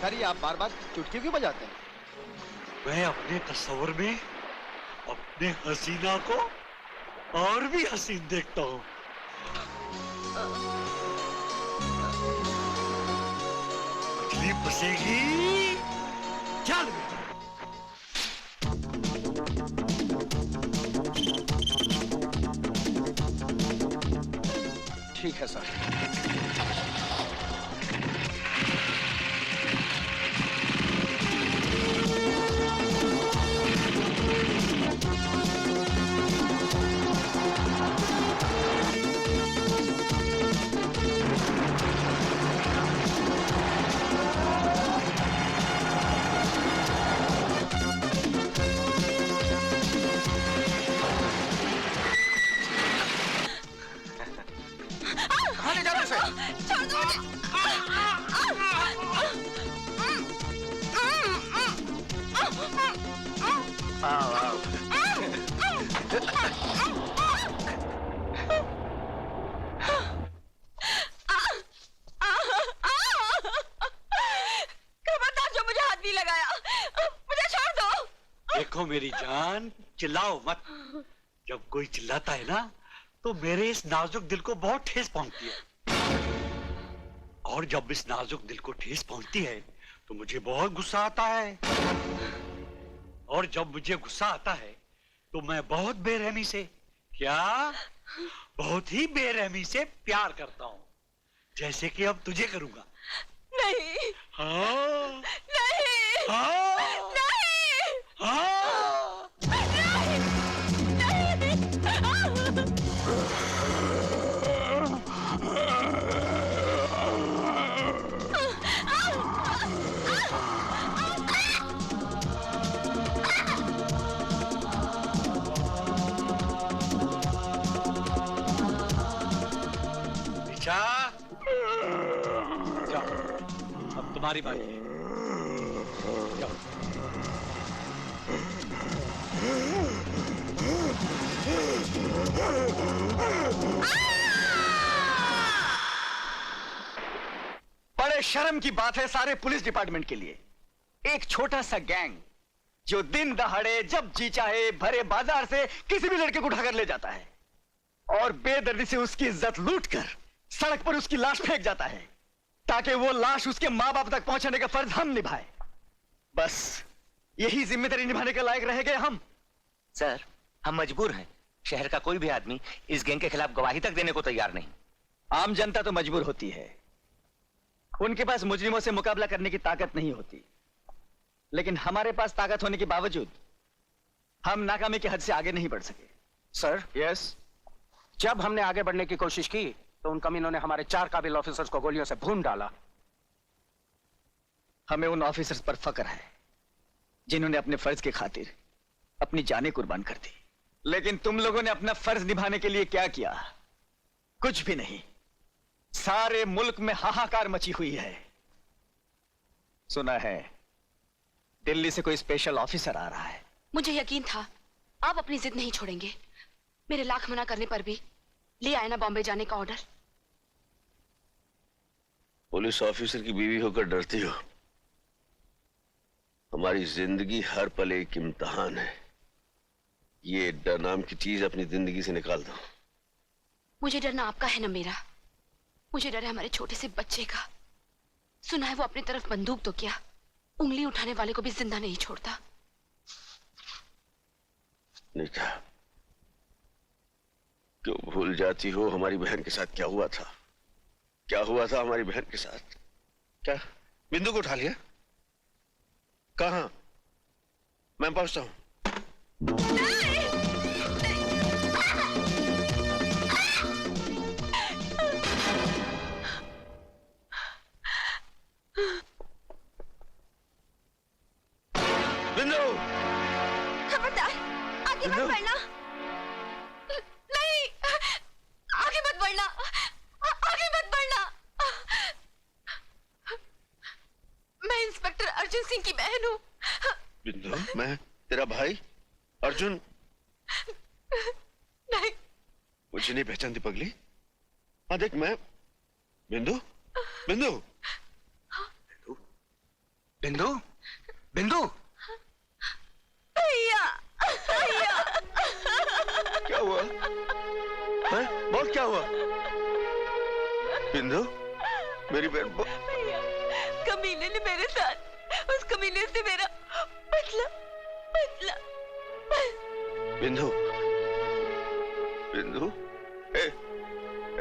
अरे आप बार बार चुटकी क्यों बजाते हैं? मैं अपने तस्वर में अपने हसीना को और भी हसीन देखता हूँ। मछली फंसेगी। चल ठीक है सर। देखो मेरी जान, चिल्लाओ मत। जब कोई चिल्लाता है ना तो मेरे इस नाजुक दिल को बहुत ठेस पहुंचती है, और जब इस नाजुक दिल को ठेस पहुंचती है तो मुझे बहुत गुस्सा आता है, और जब मुझे गुस्सा आता है तो मैं बहुत बेरहमी से, क्या बहुत ही बेरहमी से प्यार करता हूँ, जैसे कि अब तुझे करूंगा। नहीं। हाँ नहीं। हाँ नहीं। हाँ नहीं। निशा, जाओ, अब तुम्हारी बारी है। जाओ। बड़े शर्म की बात है सारे पुलिस डिपार्टमेंट के लिए। एक छोटा सा गैंग जो दिन दहाड़े जब जी चाहे भरे बाजार से किसी भी लड़के को उठाकर ले जाता है और बेदर्दी से उसकी इज्जत लूटकर सड़क पर उसकी लाश फेंक जाता है ताकि वो लाश उसके मां बाप तक पहुंचाने का फर्ज हम निभाए। बस यही जिम्मेदारी निभाने के लायक रह गए हम। सर, हम मजबूर हैं। शहर का कोई भी आदमी इस गैंग के खिलाफ गवाही तक देने को तैयार नहीं। आम जनता तो मजबूर होती है, उनके पास मुजरिमों से मुकाबला करने की ताकत नहीं होती, लेकिन हमारे पास ताकत होने के बावजूद हम नाकामी की हद से आगे नहीं बढ़ सके। Sir, yes. जब हमने आगे बढ़ने की कोशिश की तो उन कमीनों ने हमारे 4 काबिल ऑफिसर्स को गोलियों से भून डाला। हमें उन ऑफिसर्स पर फक्र है जिन्होंने अपने फर्ज की खातिर अपनी जानें कुर्बान कर दी, लेकिन तुम लोगों ने अपना फर्ज निभाने के लिए क्या किया? कुछ भी नहीं। सारे मुल्क में हाहाकार मची हुई है। सुना है दिल्ली से कोई स्पेशल ऑफिसर आ रहा है। मुझे यकीन था आप अपनी जिद नहीं छोड़ेंगे। मेरे लाख मना करने पर भी ले आए ना बॉम्बे जाने का ऑर्डर। पुलिस ऑफिसर की बीवी होकर डरती हो? हमारी जिंदगी हर पल एक इम्तिहान है। ये डर नाम की चीज अपनी जिंदगी से निकाल दो। मुझे डरना आपका है ना मेरा। मुझे डर है हमारे छोटे से बच्चे का। सुना है वो अपनी तरफ बंदूक तो क्या, उंगली उठाने वाले को भी जिंदा नहीं छोड़ता। निशा, क्यों भूल जाती हो हमारी बहन के साथ क्या हुआ था? क्या हुआ था हमारी बहन के साथ? क्या बिंदु को उठा लिया? कहां? मैं पहुंचता हूं। बिंदु, खबरदार, आगे मत बढ़ना। नहीं, आगे मत बढ़ना, आगे मत बढ़ना। मैं इंस्पेक्टर अर्जुन सिंह की बहन हूँ। बिंदु, मैं तेरा भाई अर्जुन। नहीं, मुझे नहीं पहचानती पगली? हाँ देख, मैं बिंदु। बिंदु, बिंदु, बिंदु, भैया, भैया। क्या हुआ? हैं? बोल, क्या हुआ? बिंदु, मेरी बहन। भैया, कमीने ने मेरे साथ, उस कमीने से मेरा बदला, बदला। बिंदु, बिंदु, ए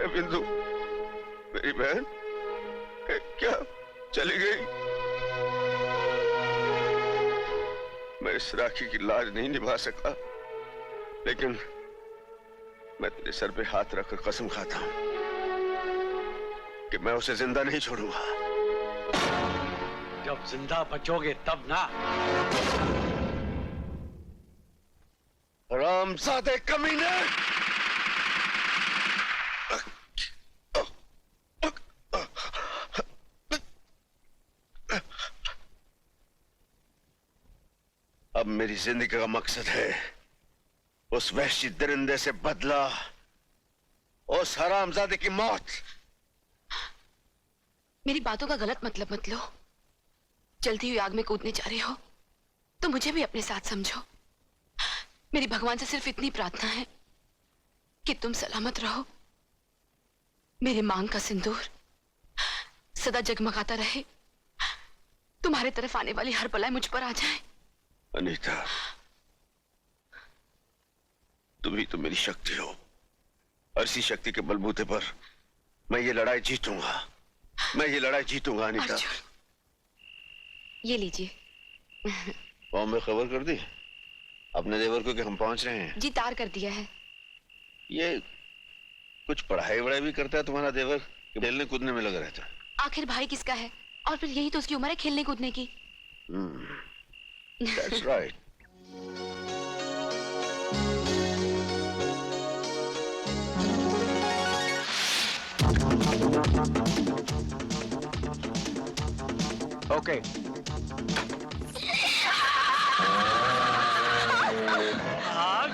बिंदु, मेरी बहन क्या चली गई? मैं इस राखी की लाज नहीं निभा सका, लेकिन मैं तेरे सर पे हाथ रखकर कसम खाता हूं कि मैं उसे जिंदा नहीं छोड़ूंगा। जब जिंदा बचोगे तब ना। हरामजादे कमीने! अब मेरी जिंदगी का मकसद है उस वहशी दरिंदे से बदला, उस हरामजादे की मौत। मेरी बातों का गलत मतलब मत लो। जल्दी हुई आग में कूदने जा रहे हो तो मुझे भी अपने साथ समझो। मेरी भगवान से सिर्फ इतनी प्रार्थना है कि तुम सलामत रहो। मेरे मांग का सिंदूर सदा जगमगाता रहे। तुम्हारे तरफ आने वाली हर बलाई मुझ पर आ जाए। अनीता, तुम ही तो मेरी शक्ति हो, और इसी शक्ति के बलबूते पर मैं ये लड़ाई जीतूंगा। मैं ये लड़ाई जीतूंगा अनीता। ये लीजिए। बॉम्बे खबर कर दी अपने देवर को कि हम पहुंच रहे हैं? जी, तार कर दिया है। ये कुछ पढ़ाई वढ़ाई भी करता है तुम्हारा देवर, खेलने कूदने में लगा रहता है? आखिर भाई किसका है, और फिर यही तो उसकी उम्र है खेलने कूदने की। That's right. ओके। भाग,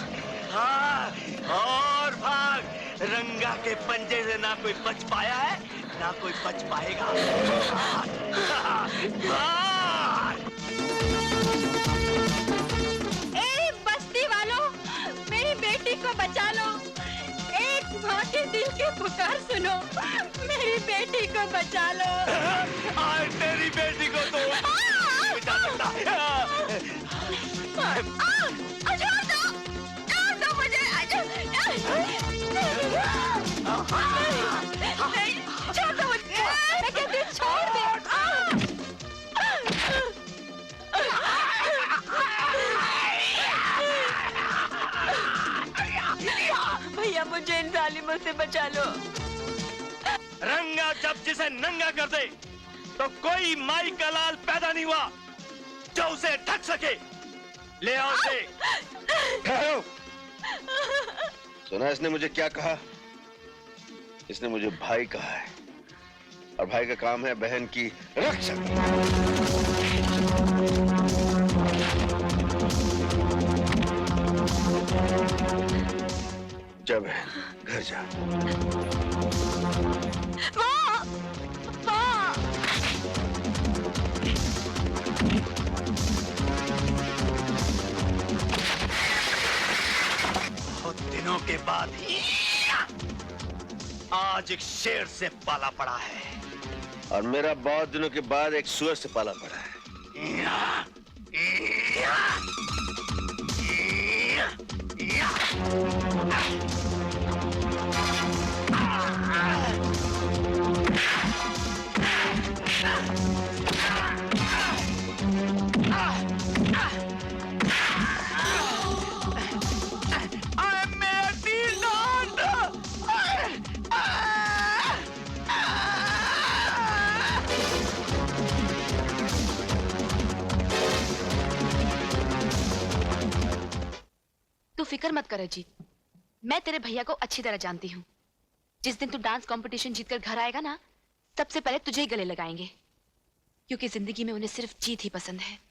भाग और भाग। रंगा के पंजे से ना कोई बच पाया है, ना कोई बच पाएगा। भाग। ए बस्ती वालों, मेरी बेटी को बचा लो। एक माँ के दिल की पुकार सुनो, मेरी बेटी को बचा लो। आज तेरी बेटी को तो बचा सकता। छोड़ दो मुझे। नहीं, छोड़ दो मुझे। मैं कहती हूँ छोड़ दे। भैया, मुझे इन जालिमों से बचा लो। रंगा जब जिसे नंगा कर दे तो कोई माई का लाल पैदा नहीं हुआ जो उसे ढक सके। ले आओ उसे। ठहरो। सुना इसने मुझे क्या कहा? इसने मुझे भाई कहा है, और भाई का काम है बहन की रक्षा। जा बहन, घर जा। बहुत दिनों के बाद आज एक शेर से पाला पड़ा है, और मेरा बहुत दिनों के बाद एक सुअर से पाला पड़ा है। फिक्र मत कर अजीत, मैं तेरे भैया को अच्छी तरह जानती हूँ। जिस दिन तू डांस कंपटीशन जीतकर घर आएगा ना, सबसे पहले तुझे ही गले लगाएंगे, क्योंकि जिंदगी में उन्हें सिर्फ जीत ही पसंद है।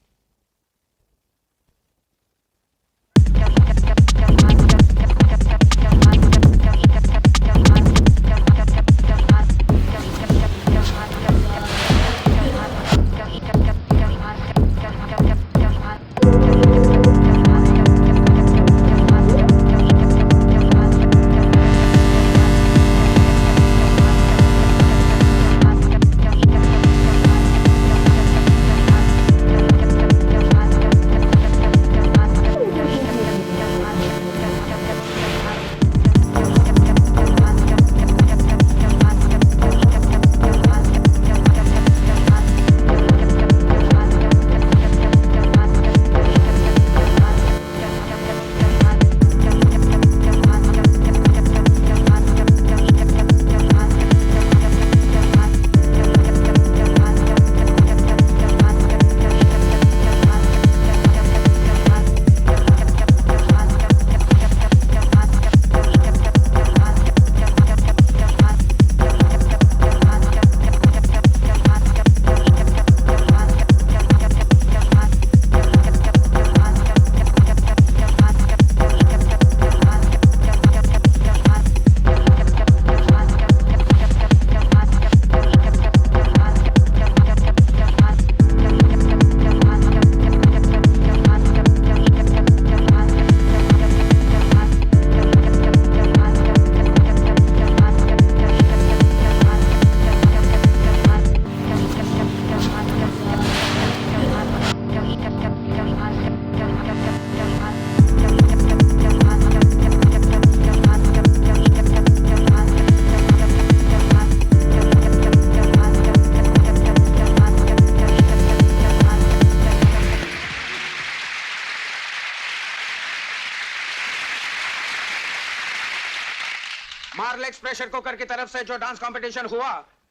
मार्लेक्स प्रेशर कुकर की तरफ से जो डांस कंपटीशन हुआ,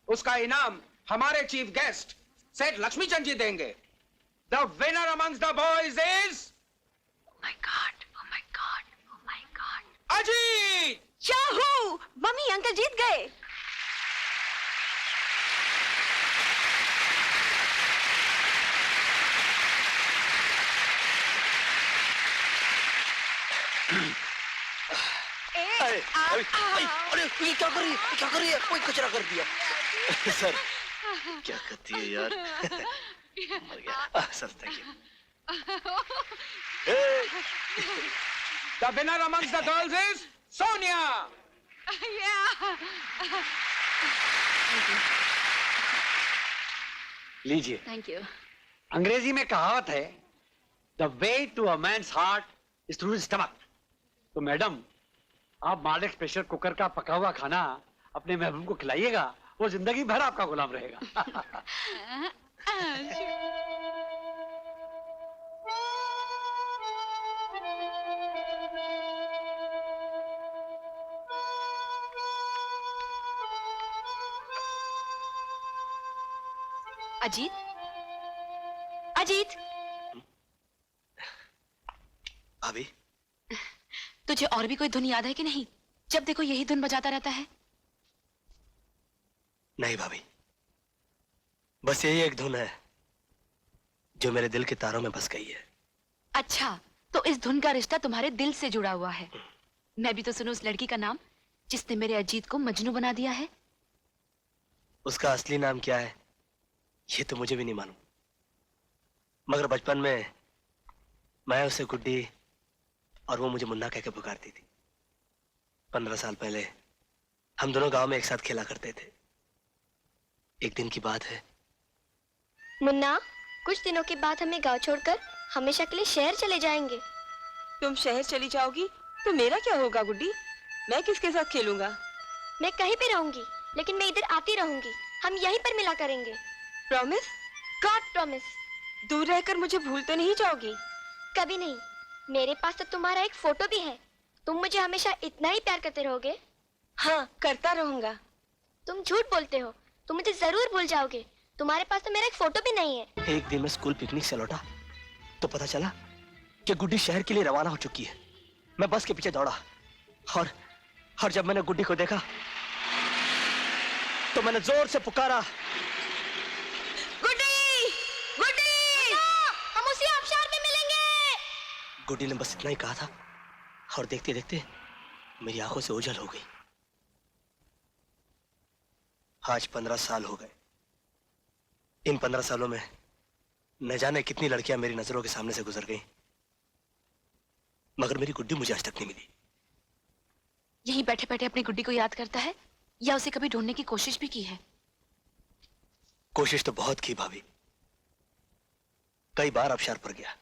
उसका इनाम हमारे चीफ गेस्ट सेठ लक्ष्मीचंद जी देंगे। The winner amongst the boys is Oh my God, oh my God, oh my God. Ajit. Yahoo! Mummy uncle जीत गए। अरे ये क्या कर रही है? क्या कर रही है? कोई कचरा कर दिया। सर क्या करती है यार। मर गया sir, thank you. The winner amongst the girls is Sonia. लीजिए। Thank you. अंग्रेजी में कहावत है, the way to a man's heart is through his stomach. तो मैडम, आप मार्लेक्स प्रेशर कुकर का पका हुआ खाना अपने महबूब को खिलाइएगा, वो जिंदगी भर आपका गुलाम रहेगा। अजीत, अजीत, अभी तुझे और भी कोई धुन याद है कि नहीं? जब देखो यही धुन बजाता रहता है। नहीं भाभी, बस यही एक धुन है जो मेरे दिल के तारों में बस गई है। अच्छा, तो इस धुन का रिश्ता तुम्हारे दिल से जुड़ा हुआ है। मैं भी तो सुनूं उस लड़की का नाम जिसने मेरे अजीत को मजनू बना दिया है। उसका असली नाम क्या है ये तो मुझे भी नहीं मालूम, मगर बचपन में मैं उसे गुड्डी और वो मुझे मुन्ना कह के पुकारती थी। 15 साल पहले हम दोनों गांव में एक साथ खेला करते थे। एक दिन की बात है। मुन्ना, कुछ दिनों के बाद हमें गांव छोड़कर हमेशा के लिए शहर चले जाएंगे। तुम शहर चली जाओगी तो मेरा क्या होगा गुड्डी? मैं किसके साथ खेलूंगा? मैं कहीं भी रहूंगी, लेकिन मैं इधर आती रहूंगी। हम यहीं पर मिला करेंगे। प्रॉमिस? God promise. दूर रहकर मुझे भूल तो नहीं जाओगी? कभी नहीं। मेरे पास तो तुम्हारा एक फोटो भी है। तुम मुझे हमेशा इतना ही प्यार करते रहोगे? हाँ, करता रहूंगा। तुम झूठ बोलते हो। तुम मुझे जरूर भूल जाओगे। तुम्हारे पास तो मेरा एक फोटो भी नहीं है। एक दिन मैं स्कूल पिकनिक से लौटा तो पता चला कि गुड्डी शहर के लिए रवाना हो चुकी है। मैं बस के पीछे दौड़ा और जब मैंने गुड्डी को देखा तो मैंने जोर से पुकारा, गुड्डी, गुड्डी! हम उसी आबशार में मिलेंगे। गुड्डी ने बस इतना ही कहा था और देखते देखते मेरी आंखों से ओझल हो गई। आज 15 साल हो गए। इन 15 सालों में न जाने कितनी लड़कियां मेरी नजरों के सामने से गुजर गईं, मगर मेरी गुड्डी मुझे आज तक नहीं मिली। यहीं बैठे बैठे अपनी गुड्डी को याद करता है या उसे कभी ढूंढने की कोशिश भी की है? कोशिश तो बहुत की भाभी, कई बार आबशार पर गया,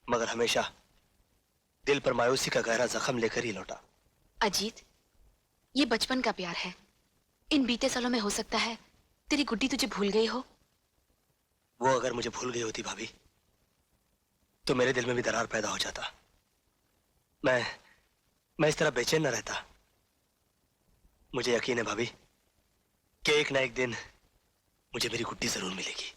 मगर हमेशा दिल पर मायूसी का गहरा जख्म लेकर ही लौटा। अजीत, ये बचपन का प्यार है। इन बीते सालों में हो सकता है तेरी गुड्डी तुझे भूल गई हो। वो अगर मुझे भूल गई होती भाभी तो मेरे दिल में भी दरार पैदा हो जाता। मैं इस तरह बेचैन न रहता। मुझे यकीन है भाभी कि एक ना एक दिन मुझे मेरी गुड्डी जरूर मिलेगी।